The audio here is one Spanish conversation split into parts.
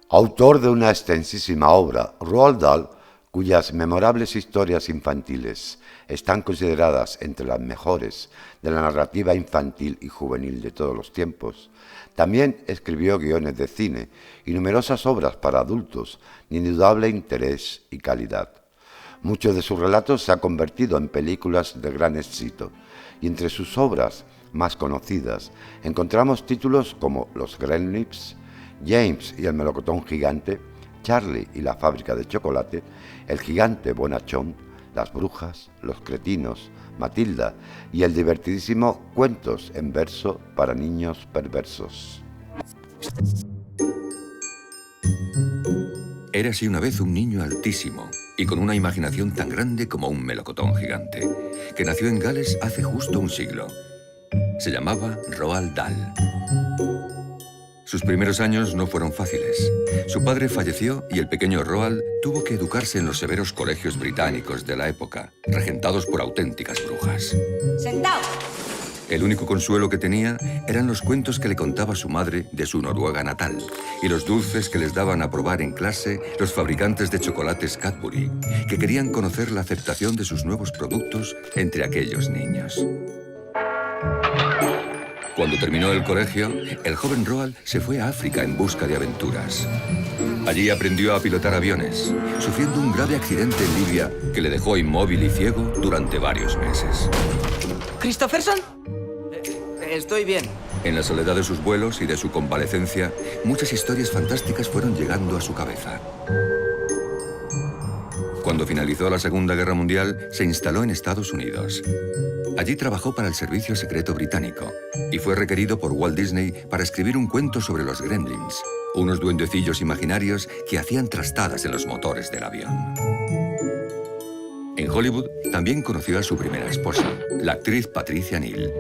Autor de una extensísima obra, Roald Dahl, cuyas memorables historias infantiles están consideradas entre las mejores de la narrativa infantil y juvenil de todos los tiempos, también escribió guiones de cine y numerosas obras para adultos de indudable interés y calidad. Muchos de sus relatos se han convertido en películas de gran éxito, y entre sus obras más conocidas encontramos títulos como Los Gremlins, James y el melocotón gigante, Charlie y la fábrica de chocolate, El gigante bonachón, Las brujas, Los cretinos, Matilda y el divertidísimo Cuentos en verso para niños perversos. Érase una vez un niño altísimo y con una imaginación tan grande como un melocotón gigante, que nació en Gales hace justo un siglo. Se llamaba Roald Dahl. Sus primeros años no fueron fáciles. Su padre falleció y el pequeño Roald tuvo que educarse en los severos colegios británicos de la época, regentados por auténticas brujas. ¡Sentaos! El único consuelo que tenía eran los cuentos que le contaba su madre de su Noruega natal y los dulces que les daban a probar en clase los fabricantes de chocolates Cadbury, que querían conocer la aceptación de sus nuevos productos entre aquellos niños. Cuando terminó el colegio, el joven Roald se fue a África en busca de aventuras. Allí aprendió a pilotar aviones, sufriendo un grave accidente en Libia que le dejó inmóvil y ciego durante varios meses. ¿Christopherson? Estoy bien. En la soledad de sus vuelos y de su convalecencia, muchas historias fantásticas fueron llegando a su cabeza. Cuando finalizó la Segunda Guerra Mundial, se instaló en Estados Unidos. Allí trabajó para el Servicio Secreto Británico y fue requerido por Walt Disney para escribir un cuento sobre los Gremlins, unos duendecillos imaginarios que hacían trastadas en los motores del avión. En Hollywood también conoció a su primera esposa, la actriz Patricia Neal.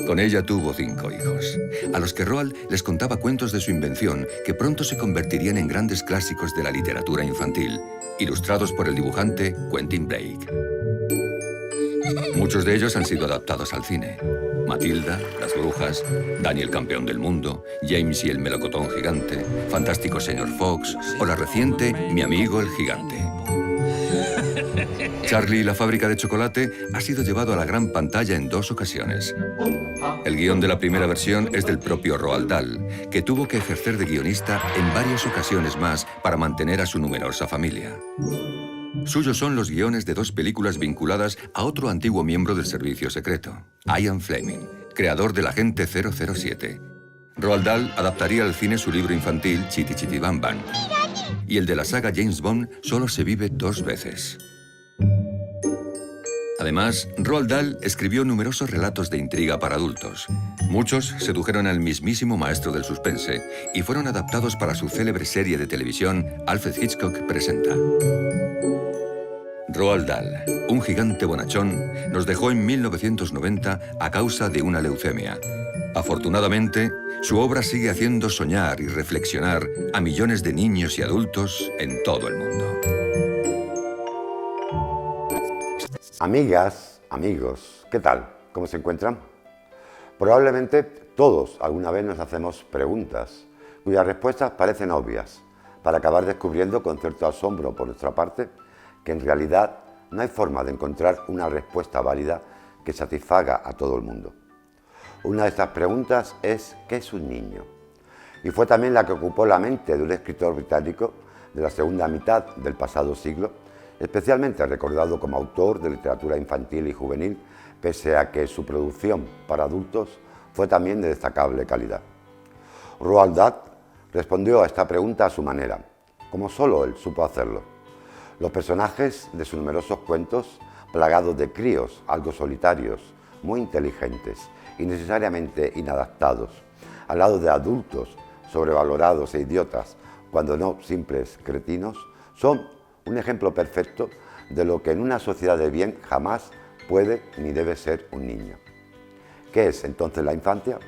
Con ella tuvo 5 hijos, a los que Roald les contaba cuentos de su invención que pronto se convertirían en grandes clásicos de la literatura infantil, ilustrados por el dibujante Quentin Blake. Muchos de ellos han sido adaptados al cine. Matilda, Las brujas, Danny el campeón del mundo, James y el melocotón gigante, Fantástico señor Fox o la reciente Mi amigo el gigante. Charlie y la fábrica de chocolate ha sido llevado a la gran pantalla en 2 ocasiones. El guión de la primera versión es del propio Roald Dahl, que tuvo que ejercer de guionista en varias ocasiones más para mantener a su numerosa familia. Suyos son los guiones de 2 películas vinculadas a otro antiguo miembro del servicio secreto, Ian Fleming, creador del Agente 007. Roald Dahl adaptaría al cine su libro infantil Chitty Chitty Bang Bang, y el de la saga James Bond solo se vive 2 veces. Además, Roald Dahl escribió numerosos relatos de intriga para adultos. Muchos sedujeron al mismísimo maestro del suspense y fueron adaptados para su célebre serie de televisión Alfred Hitchcock presenta. Roald Dahl, un gigante bonachón, nos dejó en 1990 a causa de una leucemia. Afortunadamente, su obra sigue haciendo soñar y reflexionar a millones de niños y adultos en todo el mundo. Amigas, amigos, ¿qué tal? ¿Cómo se encuentran? Probablemente todos alguna vez nos hacemos preguntas cuyas respuestas parecen obvias, para acabar descubriendo con cierto asombro por nuestra parte que en realidad no hay forma de encontrar una respuesta válida que satisfaga a todo el mundo. Una de estas preguntas es ¿qué es un niño? Y fue también la que ocupó la mente de un escritor británico de la segunda mitad del pasado siglo, especialmente recordado como autor de literatura infantil y juvenil, pese a que su producción para adultos fue también de destacable calidad. Roald Dahl respondió a esta pregunta a su manera, como solo él supo hacerlo. Los personajes de sus numerosos cuentos, plagados de críos algo solitarios, muy inteligentes y necesariamente inadaptados, al lado de adultos sobrevalorados e idiotas, cuando no simples cretinos, son un ejemplo perfecto de lo que en una sociedad de bien jamás puede ni debe ser un niño. ¿Qué es entonces la infancia?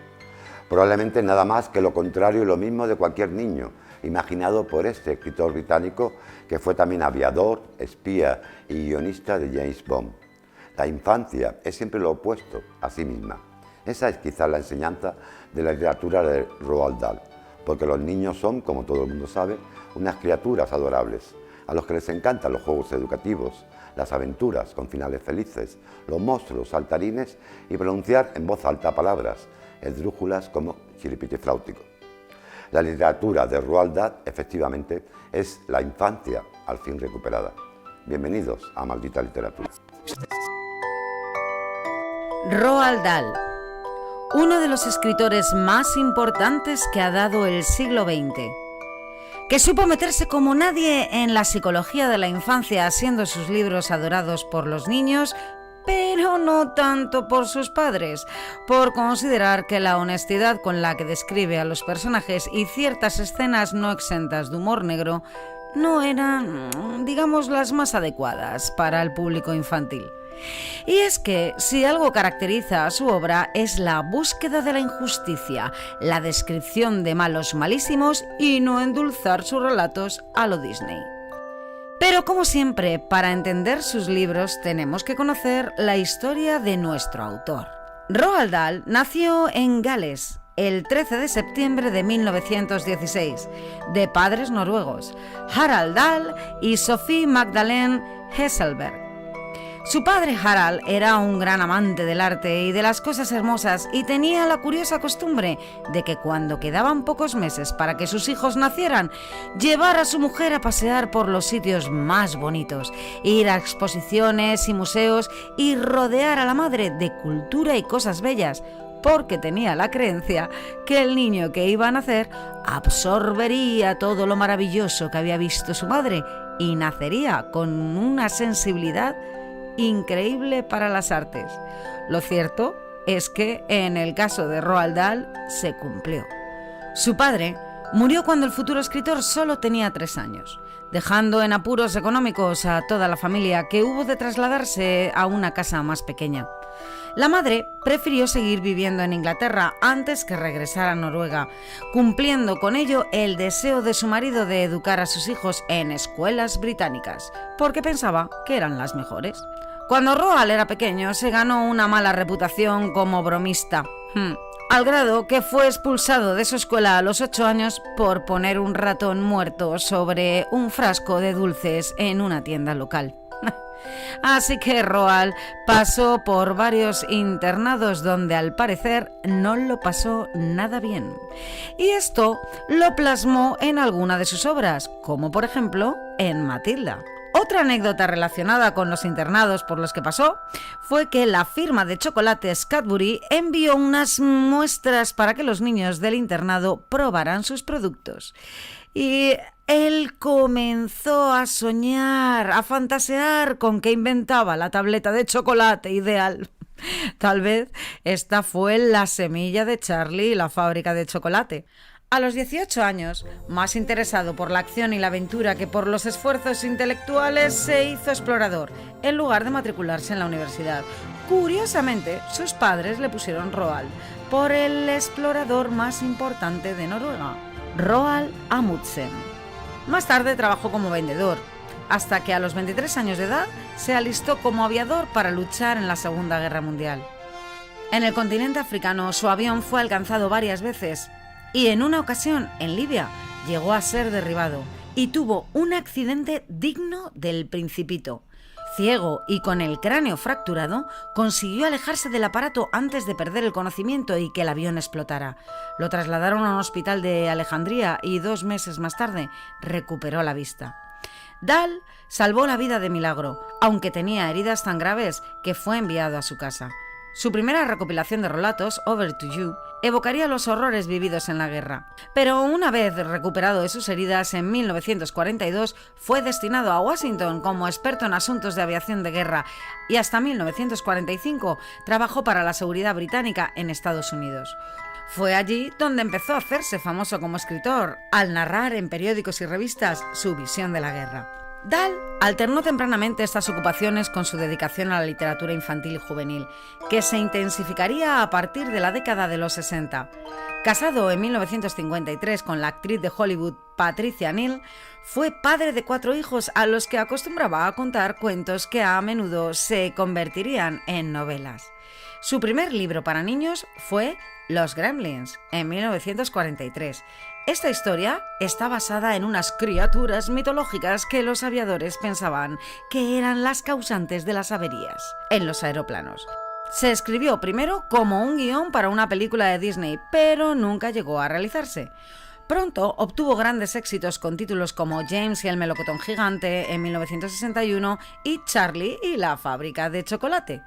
Probablemente nada más que lo contrario y lo mismo de cualquier niño, imaginado por este escritor británico que fue también aviador, espía y guionista de James Bond. La infancia es siempre lo opuesto a sí misma. Esa es quizás la enseñanza de la literatura de Roald Dahl. porque los niños son, como todo el mundo sabe, unas criaturas adorables, a los que les encantan los juegos educativos, las aventuras con finales felices, los monstruos saltarines y pronunciar en voz alta palabras, esdrújulas como chiripitifláutico. La literatura de Roald Dahl, efectivamente, es la infancia al fin recuperada. Bienvenidos a Maldita Literatura. Roald Dahl, uno de los escritores más importantes que ha dado el siglo XX, que supo meterse como nadie en la psicología de la infancia, haciendo sus libros adorados por los niños, pero no tanto por sus padres, por considerar que la honestidad con la que describe a los personajes y ciertas escenas no exentas de humor negro no eran, digamos, las más adecuadas para el público infantil. Y es que si algo caracteriza a su obra es la búsqueda de la injusticia, la descripción de malos malísimos y no endulzar sus relatos a lo Disney. Pero como siempre, para entender sus libros tenemos que conocer la historia de nuestro autor. Roald Dahl nació en Gales el 13 de septiembre de 1916, de padres noruegos, Harald Dahl y Sophie Magdalene Hesselberg. Su padre Harald era un gran amante del arte y de las cosas hermosas y tenía la curiosa costumbre de que cuando quedaban pocos meses para que sus hijos nacieran, llevar a su mujer a pasear por los sitios más bonitos, ir a exposiciones y museos y rodear a la madre de cultura y cosas bellas, porque tenía la creencia que el niño que iba a nacer absorbería todo lo maravilloso que había visto su madre y nacería con una sensibilidad increíble para las artes. Lo cierto es que en el caso de Roald Dahl se cumplió. Su padre murió cuando el futuro escritor solo tenía 3 años, dejando en apuros económicos a toda la familia, que hubo de trasladarse a una casa más pequeña. La madre prefirió seguir viviendo en Inglaterra antes que regresar a Noruega, cumpliendo con ello el deseo de su marido de educar a sus hijos en escuelas británicas, porque pensaba que eran las mejores. Cuando Roald era pequeño se ganó una mala reputación como bromista, al grado que fue expulsado de su escuela a los 8 años por poner un ratón muerto sobre un frasco de dulces en una tienda local. Así que Roald pasó por varios internados donde al parecer no lo pasó nada bien. Y esto lo plasmó en alguna de sus obras, como por ejemplo en Matilda. Otra anécdota relacionada con los internados por los que pasó fue que la firma de chocolates Cadbury envió unas muestras para que los niños del internado probaran sus productos. Y él comenzó a soñar, a fantasear con que inventaba la tableta de chocolate ideal. Tal vez esta fue la semilla de Charlie y la fábrica de chocolate. A los 18 años, más interesado por la acción y la aventura que por los esfuerzos intelectuales, se hizo explorador, en lugar de matricularse en la universidad. Curiosamente, sus padres le pusieron Roald, por el explorador más importante de Noruega, Roald Amundsen. Más tarde trabajó como vendedor, hasta que a los 23 años de edad se alistó como aviador para luchar en la Segunda Guerra Mundial. En el continente africano, su avión fue alcanzado varias veces, y en una ocasión, en Libia, llegó a ser derribado y tuvo un accidente digno del Principito. Ciego y con el cráneo fracturado, consiguió alejarse del aparato antes de perder el conocimiento y que el avión explotara. Lo trasladaron a un hospital de Alejandría y 2 meses más tarde recuperó la vista. Dahl salvó la vida de milagro, aunque tenía heridas tan graves que fue enviado a su casa. Su primera recopilación de relatos, Over to You, evocaría los horrores vividos en la guerra. Pero una vez recuperado de sus heridas, en 1942 fue destinado a Washington como experto en asuntos de aviación de guerra y hasta 1945 trabajó para la seguridad británica en Estados Unidos. Fue allí donde empezó a hacerse famoso como escritor, al narrar en periódicos y revistas su visión de la guerra. Dahl alternó tempranamente estas ocupaciones con su dedicación a la literatura infantil y juvenil, que se intensificaría a partir de la década de los 60. Casado en 1953 con la actriz de Hollywood Patricia Neal, fue padre de 4 hijos a los que acostumbraba a contar cuentos que a menudo se convertirían en novelas. Su primer libro para niños fue Los Gremlins, en 1943. Esta historia está basada en unas criaturas mitológicas que los aviadores pensaban que eran las causantes de las averías en los aeroplanos. Se escribió primero como un guión para una película de Disney, pero nunca llegó a realizarse. Pronto obtuvo grandes éxitos con títulos como James y el melocotón gigante en 1961 y Charlie y la fábrica de chocolate.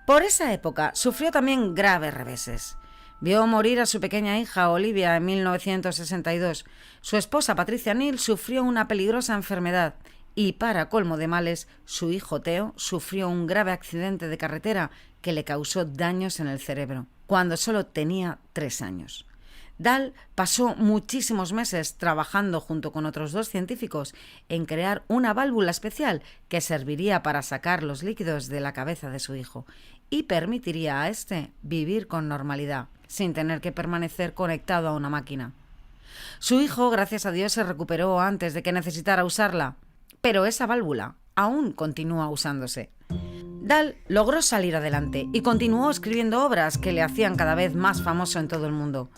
Por esa época sufrió también graves reveses. Vio morir a su pequeña hija Olivia en 1962. Su esposa Patricia Neal sufrió una peligrosa enfermedad y, para colmo de males, su hijo Theo sufrió un grave accidente de carretera que le causó daños en el cerebro, cuando solo tenía 3 años. Dahl pasó muchísimos meses trabajando junto con otros 2 científicos en crear una válvula especial que serviría para sacar los líquidos de la cabeza de su hijo y permitiría a este vivir con normalidad, sin tener que permanecer conectado a una máquina. Su hijo, gracias a Dios, se recuperó antes de que necesitara usarla, pero esa válvula aún continúa usándose. Dahl logró salir adelante y continuó escribiendo obras que le hacían cada vez más famoso en todo el mundo.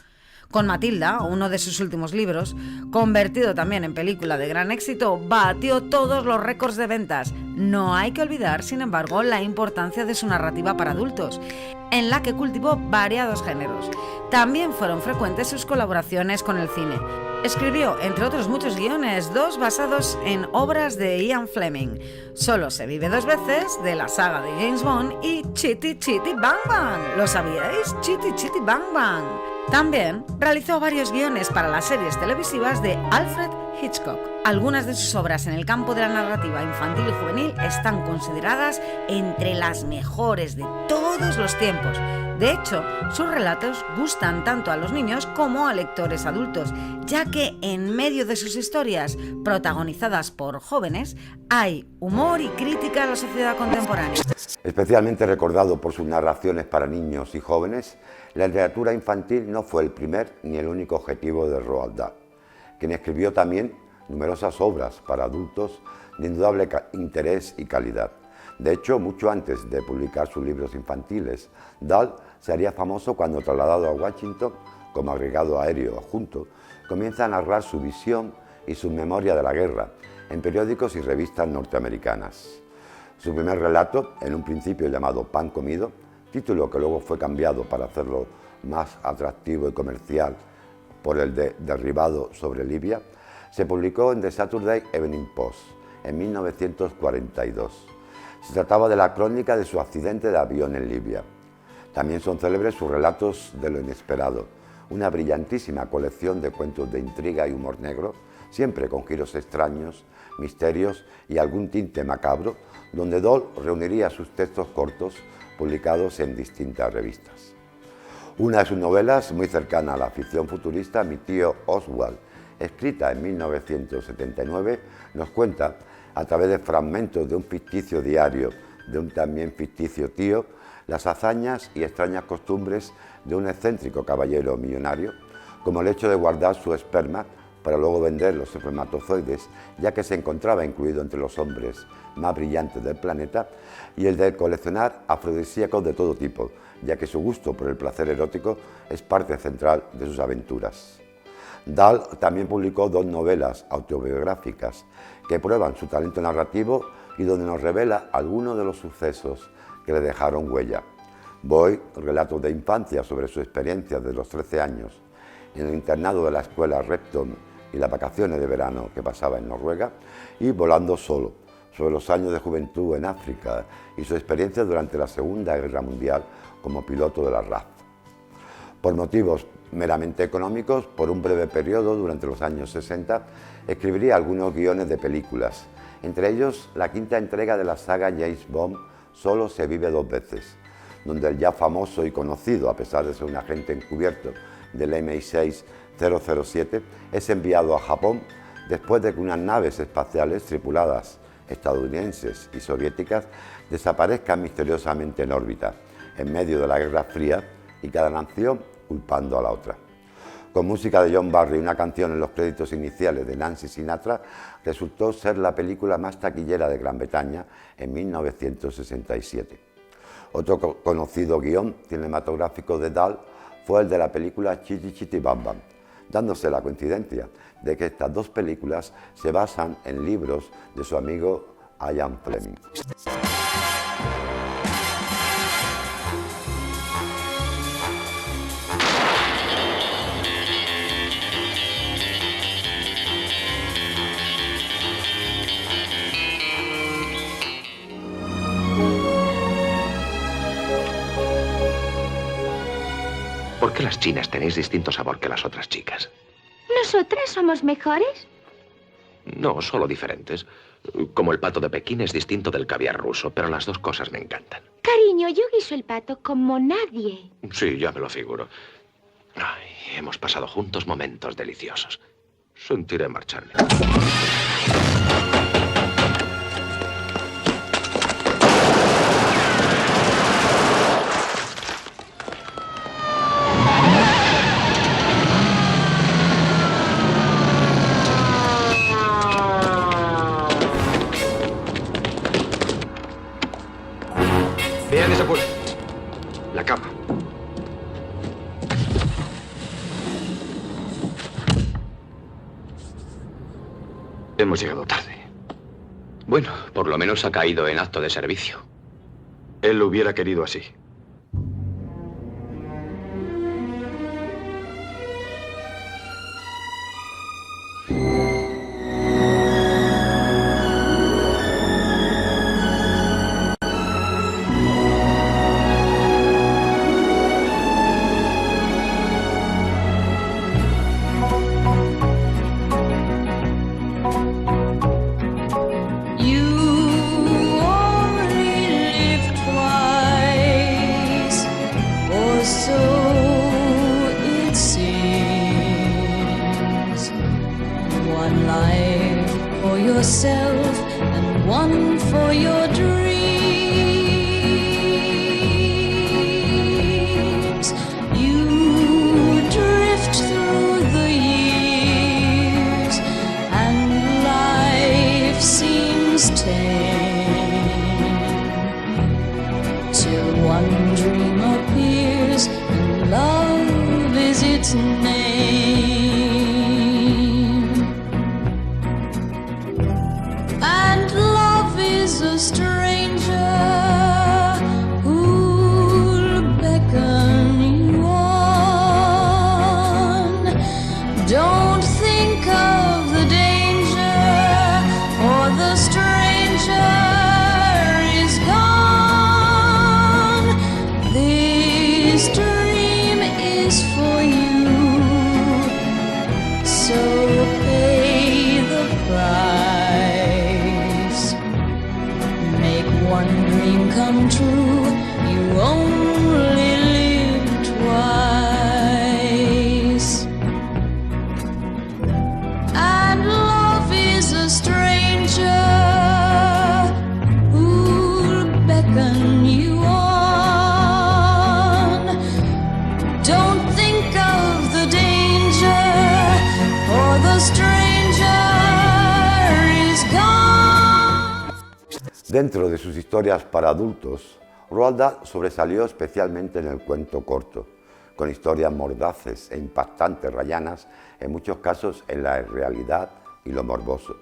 Con Matilda, uno de sus últimos libros, convertido también en película de gran éxito, batió todos los récords de ventas. No hay que olvidar, sin embargo, la importancia de su narrativa para adultos, en la que cultivó variados géneros. También fueron frecuentes sus colaboraciones con el cine. Escribió, entre otros muchos guiones, 2 basados en obras de Ian Fleming: Solo se vive 2 veces, de la saga de James Bond, y Chitty Chitty Bang Bang. ¿Lo sabíais? Chitty Chitty Bang Bang. También realizó varios guiones para las series televisivas de Alfred Hitchcock. Algunas de sus obras en el campo de la narrativa infantil y juvenil están consideradas entre las mejores de todos los tiempos. De hecho, sus relatos gustan tanto a los niños como a lectores adultos, ya que en medio de sus historias, protagonizadas por jóvenes, hay humor y crítica a la sociedad contemporánea. Especialmente recordado por sus narraciones para niños y jóvenes, la literatura infantil no fue el primer ni el único objetivo de Roald Dahl, quien escribió también numerosas obras para adultos de indudable interés y calidad. De hecho, mucho antes de publicar sus libros infantiles, Dahl se haría famoso cuando, trasladado a Washington como agregado aéreo adjunto, comienza a narrar su visión y su memoria de la guerra en periódicos y revistas norteamericanas. Su primer relato, en un principio llamado Pan comido, título que luego fue cambiado para hacerlo más atractivo y comercial por el de Derribado sobre Libia, se publicó en The Saturday Evening Post en 1942. Se trataba de la crónica de su accidente de avión en Libia. También son célebres sus relatos de lo inesperado, una brillantísima colección de cuentos de intriga y humor negro, siempre con giros extraños, misterios y algún tinte macabro, donde Dahl reuniría sus textos cortos publicados en distintas revistas. Una de sus novelas, muy cercana a la ficción futurista, Mi tío Oswald, escrita en 1979, nos cuenta, a través de fragmentos de un ficticio diario de un también ficticio tío, las hazañas y extrañas costumbres de un excéntrico caballero millonario, como el hecho de guardar su esperma para luego vender los espermatozoides, ya que se encontraba incluido entre los hombres más brillantes del planeta, y el de coleccionar afrodisíacos de todo tipo, ya que su gusto por el placer erótico es parte central de sus aventuras. Dahl también publicó 2 novelas autobiográficas que prueban su talento narrativo y donde nos revela algunos de los sucesos que le dejaron huella. Boy, relatos de infancia sobre su experiencia de los 13 años en el internado de la escuela Repton y las vacaciones de verano que pasaba en Noruega, y Volando solo, sobre los años de juventud en África y su experiencia durante la Segunda Guerra Mundial como piloto de la RAF. Por motivos meramente económicos, por un breve periodo durante los años 60, escribiría algunos guiones de películas, entre ellos la 5ª entrega de la saga James Bond, Solo se vive 2 veces, donde el ya famoso y conocido, a pesar de ser un agente encubierto del MI6 007, es enviado a Japón después de que unas naves espaciales tripuladas estadounidenses y soviéticas desaparezcan misteriosamente en órbita, en medio de la Guerra Fría, y cada nación culpando a la otra. Con música de John Barry y una canción en los créditos iniciales de Nancy Sinatra, resultó ser la película más taquillera de Gran Bretaña en 1967. Otro conocido guión cinematográfico de Dahl fue el de la película Chitty Chitty Bang Bang, dándose la coincidencia de que estas dos películas se basan en libros de su amigo Ian Fleming. ¿Por qué las chinas tenéis distinto sabor que las otras chicas? ¿Nosotras somos mejores? No, solo diferentes. Como el pato de Pekín es distinto del caviar ruso, pero las dos cosas me encantan. Cariño, yo guiso el pato como nadie. Sí, ya me lo figuro. Ay, hemos pasado juntos momentos deliciosos. Sentiré marcharme. Vean esa puerta. La cama. Hemos llegado tarde. Bueno, por lo menos ha caído en acto de servicio. Él lo hubiera querido así. Yourself and one for your dreams. You drift through the years and life seems tame till one dream appears and love is its name. A stranger who'll beckon you on. Don't think of the danger, for the stranger is gone. This dream is for you, so pay the price. One dream come true, you only live twice. And love is a stranger who'll beckon you on. Don't think of the danger, for the stranger is gone. Dentro de sus historias para adultos, Roald Dahl sobresalió especialmente en el cuento corto, con historias mordaces e impactantes rayanas, en muchos casos en la irrealidad y lo morboso.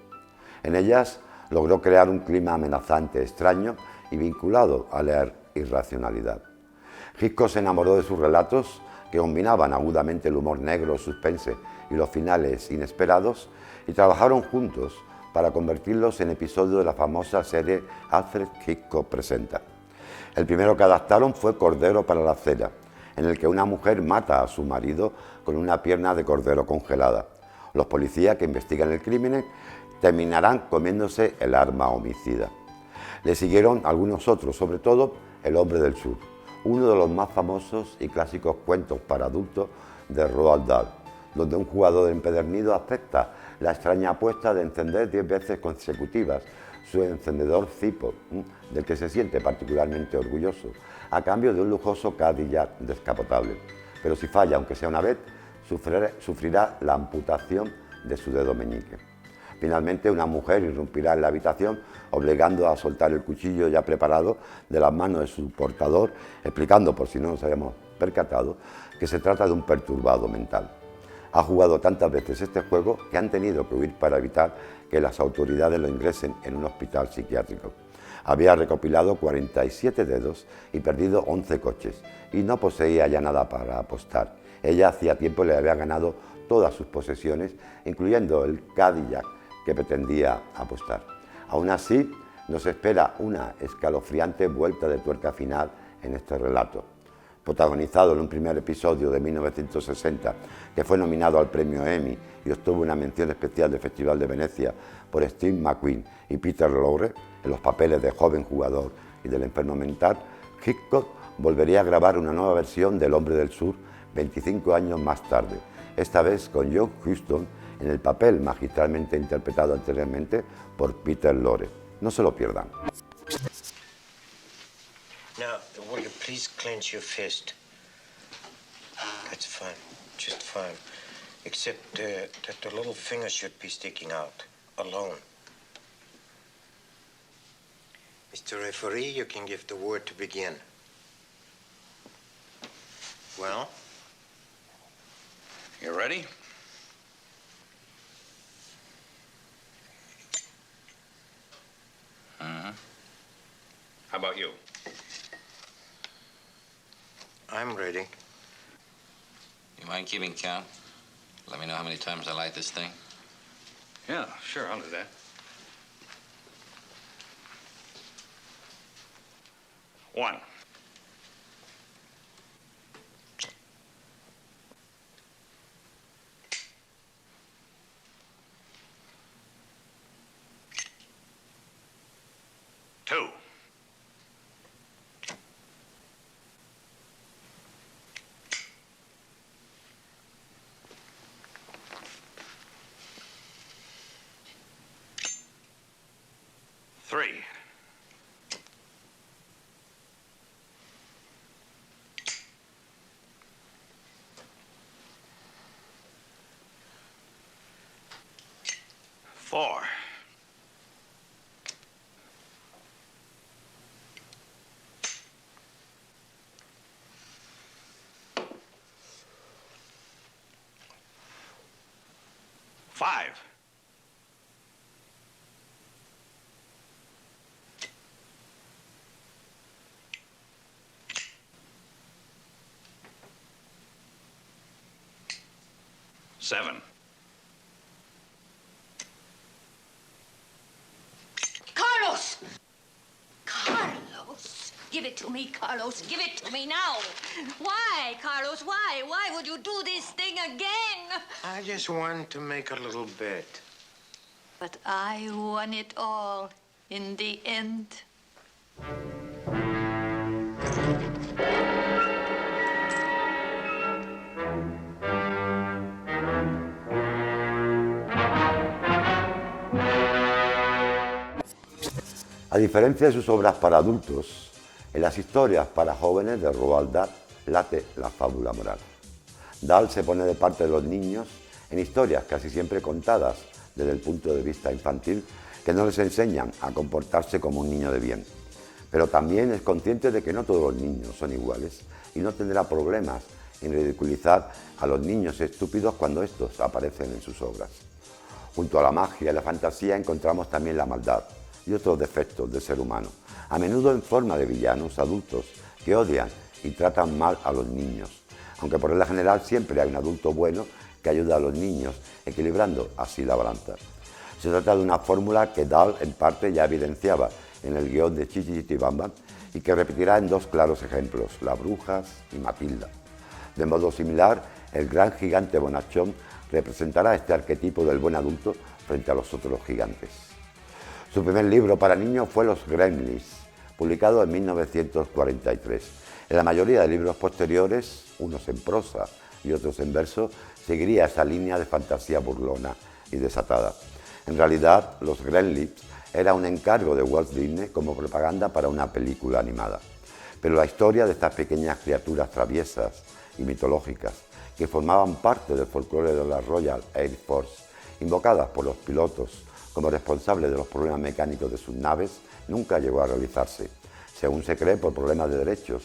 En ellas logró crear un clima amenazante, extraño y vinculado a la irracionalidad. Hitchcock se enamoró de sus relatos, que combinaban agudamente el humor negro, suspense y los finales inesperados, y trabajaron juntos para convertirlos en episodios de la famosa serie Alfred Hitchcock Presenta. El primero que adaptaron fue Cordero para la cena, en el que una mujer mata a su marido con una pierna de cordero congelada. Los policías que investigan el crimen terminarán comiéndose el arma homicida. Le siguieron algunos otros, sobre todo El hombre del sur, uno de los más famosos y clásicos cuentos para adultos de Roald Dahl, donde un jugador empedernido acepta la extraña apuesta de encender 10 veces consecutivas su encendedor Zippo, del que se siente particularmente orgulloso, a cambio de un lujoso Cadillac descapotable. Pero si falla, aunque sea una vez, sufrirá la amputación de su dedo meñique. Finalmente, una mujer irrumpirá en la habitación obligando a soltar el cuchillo ya preparado de las manos de su portador, explicando, por si no nos habíamos percatado, que se trata de un perturbado mental. Ha jugado tantas veces este juego que han tenido que huir para evitar que las autoridades lo ingresen en un hospital psiquiátrico. Había recopilado 47 dedos y perdido 11 coches, y no poseía ya nada para apostar. Ella hacía tiempo le había ganado todas sus posesiones, incluyendo el Cadillac que pretendía apostar. Aún así, nos espera una escalofriante vuelta de tuerca final en este relato. Protagonizado en un primer episodio de 1960, que fue nominado al premio Emmy y obtuvo una mención especial del Festival de Venecia por Steve McQueen y Peter Lorre, en los papeles de joven jugador y del enfermo mental, Hitchcock volvería a grabar una nueva versión del Hombre del Sur 25 años más tarde, esta vez con John Huston en el papel magistralmente interpretado anteriormente por Peter Lorre. No se lo pierdan. Now, will you please clench your fist? That's fine, just fine. Except that the little finger should be sticking out, alone. Mr. Referee, you can give the word to begin. Well? You ready? Uh-huh. How about you? I'm ready. You mind keeping count? Let me know how many times I light this thing. Yeah, sure, I'll do that. One. Two. Three. Four. Five. Seven. Carlos! Carlos! Give it to me, Carlos. Give it to me now. Why, Carlos? Why? Why would you do this thing again? I just want to make a little bet. But I won it all in the end. A diferencia de sus obras para adultos, en las historias para jóvenes de Roald Dahl late la fábula moral. Dahl se pone de parte de los niños en historias casi siempre contadas desde el punto de vista infantil que no les enseñan a comportarse como un niño de bien. Pero también es consciente de que no todos los niños son iguales y no tendrá problemas en ridiculizar a los niños estúpidos cuando estos aparecen en sus obras. Junto a la magia y la fantasía encontramos también la maldad y otros defectos del ser humano, a menudo en forma de villanos adultos que odian y tratan mal a los niños, aunque por regla general siempre hay un adulto bueno que ayuda a los niños, equilibrando así la balanza. Se trata de una fórmula que Dahl en parte ya evidenciaba en el guión de Chichi Chitibamba y que repetirá en dos claros ejemplos, Las Brujas y Matilda. De modo similar, el gran gigante bonachón representará este arquetipo del buen adulto frente a los otros gigantes. Su primer libro para niños fue Los Gremlins, publicado en 1943. En la mayoría de libros posteriores, unos en prosa y otros en verso, seguiría esa línea de fantasía burlona y desatada. En realidad, Los Gremlins era un encargo de Walt Disney como propaganda para una película animada. Pero la historia de estas pequeñas criaturas traviesas y mitológicas que formaban parte del folclore de la Royal Air Force, invocadas por los pilotos como responsable de los problemas mecánicos de sus naves nunca llegó a realizarse, según se cree por problemas de derechos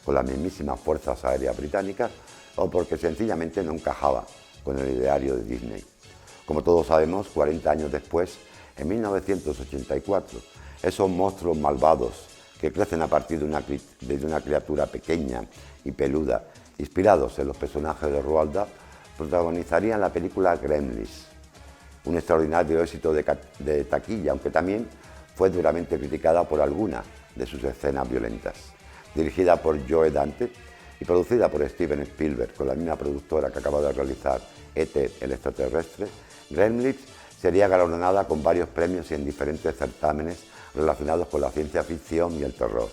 con las mismísimas fuerzas aéreas británicas o porque sencillamente no encajaba con el ideario de Disney. Como todos sabemos, 40 años después, en 1984, esos monstruos malvados que crecen a partir de una criatura pequeña y peluda, inspirados en los personajes de Roald Dahl, protagonizarían la película Gremlins, un extraordinario éxito de taquilla, aunque también fue duramente criticada por algunas de sus escenas violentas. Dirigida por Joe Dante y producida por Steven Spielberg, con la misma productora que acaba de realizar E.T. el extraterrestre, Gremlins sería galardonada con varios premios y en diferentes certámenes relacionados con la ciencia ficción y el terror.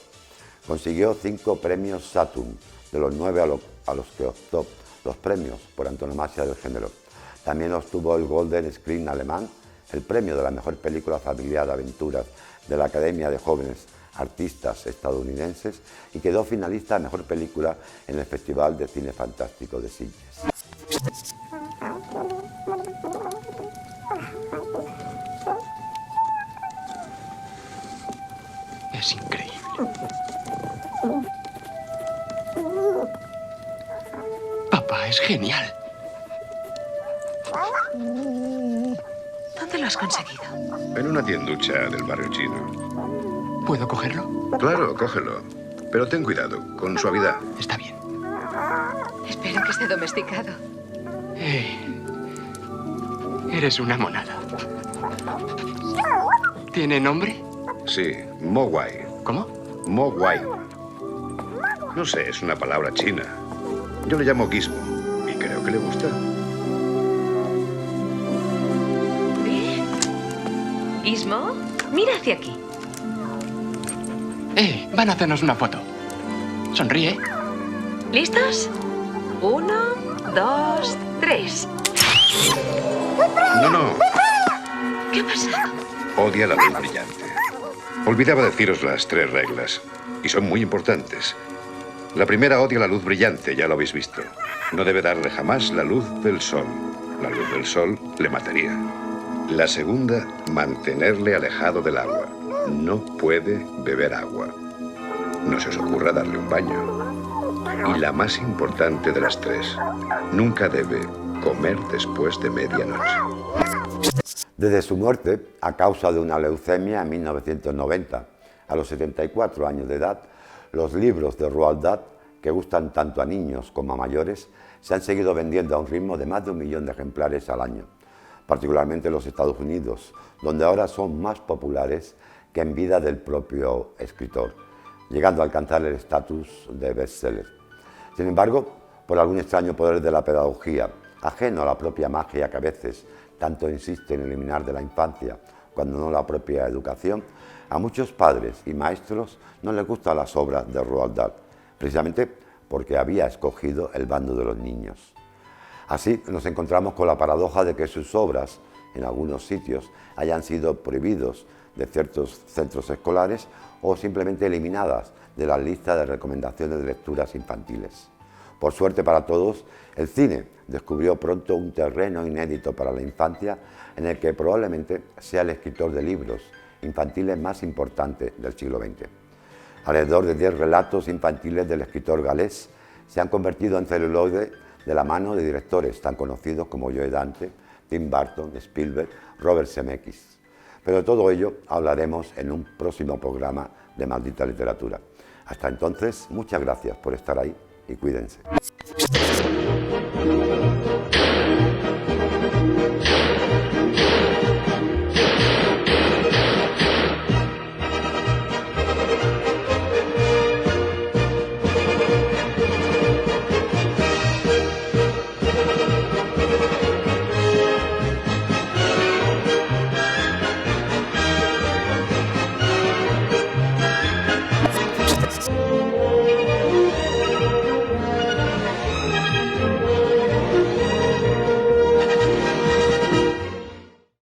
Consiguió 5 premios Saturn, de los 9 a los que optó, los premios por antonomasia del género. También obtuvo el Golden Screen alemán, el premio de la mejor película familiar de aventuras de la Academia de Jóvenes Artistas estadounidenses y quedó finalista a mejor película en el Festival de Cine Fantástico de Sitges. Es increíble. Papá es genial. ¿Dónde lo has conseguido? En una tienducha del barrio chino. ¿Puedo cogerlo? Claro, cógelo. Pero ten cuidado, con suavidad. Está bien. Espero que esté domesticado. Eres una monada. ¿Tiene nombre? Sí, Mogwai. ¿Cómo? Mogwai. No sé, es una palabra china. Yo le llamo Gizmo y creo que le gusta. Gizmo, mira hacia aquí. Van a hacernos una foto. Sonríe. ¿Listos? 1, 2, 3. No. ¿Qué ha pasado? Odia la luz brillante. Olvidaba deciros las 3 reglas, y son muy importantes. La primera, odia la luz brillante, ya lo habéis visto. No debe darle jamás la luz del sol. La luz del sol le mataría. La segunda, mantenerle alejado del agua. No puede beber agua. No se os ocurra darle un baño. Y la más importante de las 3, nunca debe comer después de medianoche. Desde su muerte, a causa de una leucemia en 1990, a los 74 años de edad, los libros de Roald Dahl, que gustan tanto a niños como a mayores, se han seguido vendiendo a un ritmo de más de 1 millón de ejemplares al año, particularmente en los Estados Unidos, donde ahora son más populares que en vida del propio escritor, llegando a alcanzar el estatus de bestseller. Sin embargo, por algún extraño poder de la pedagogía, ajeno a la propia magia que a veces tanto insiste en eliminar de la infancia, cuando no la propia educación, a muchos padres y maestros no les gustan las obras de Roald Dahl, precisamente porque había escogido el bando de los niños. Así nos encontramos con la paradoja de que sus obras, en algunos sitios, hayan sido prohibidos de ciertos centros escolares o simplemente eliminadas de la lista de recomendaciones de lecturas infantiles. Por suerte para todos, el cine descubrió pronto un terreno inédito para la infancia en el que probablemente sea el escritor de libros infantiles más importante del siglo XX. Alrededor de 10 relatos infantiles del escritor galés se han convertido en celuloide de la mano de directores tan conocidos como Joe Dante, Tim Burton, Spielberg, Robert Zemeckis. Pero de todo ello hablaremos en un próximo programa de Maldita Literatura. Hasta entonces, muchas gracias por estar ahí y cuídense.